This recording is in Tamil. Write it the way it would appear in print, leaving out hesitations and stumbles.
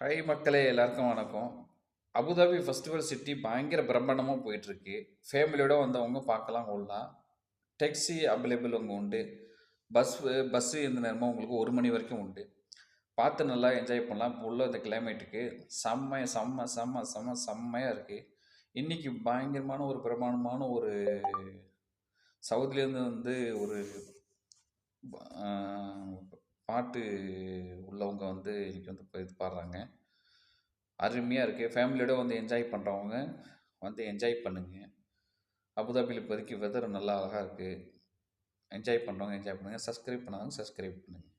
ஹாய் மக்களே, எல்லாருக்கும் வணக்கம். அபுதாபி ஃபெஸ்டிவல் சிட்டி பயங்கர பிரம்மாண்டமா போயிட்டுருக்கு. ஃபேமிலியோட வந்தவங்க பார்க்கலாம் கொள்ளலாம். டேக்ஸி அவைலபிள் அங்கே உண்டு. பஸ்ஸு எந்த நேரமும் உங்களுக்கு 1 மணி வரைக்கும் உண்டு. பார்த்து நல்லா என்ஜாய் பண்ணலாம். இப்போ உள்ள இந்த கிளைமேட்டுக்கு செம்ம செம்ம செம்ம செம்ம செம்மையாக இருக்குது. இன்னைக்கு பயங்கரமான ஒரு பிரமாண்டமான ஒரு சவுதிலேருந்து ஒரு ஆஹ், பாட்டு உள்ளவங்க இன்னைக்கு இது பாடுறாங்க. அருமையாக இருக்குது. ஃபேமிலியோட வந்து என்ஜாய் பண்ணுறவங்க வந்து என்ஜாய் பண்ணுங்க. அபுதாபியில் இப்போதைக்கு வெதர் நல்லா அழகாக இருக்குது. என்ஜாய் பண்ணுறவங்க என்ஜாய் பண்ணுங்கள். சப்ஸ்கிரைப் பண்ணாதவங்க சப்ஸ்கிரைப் பண்ணுங்கள்.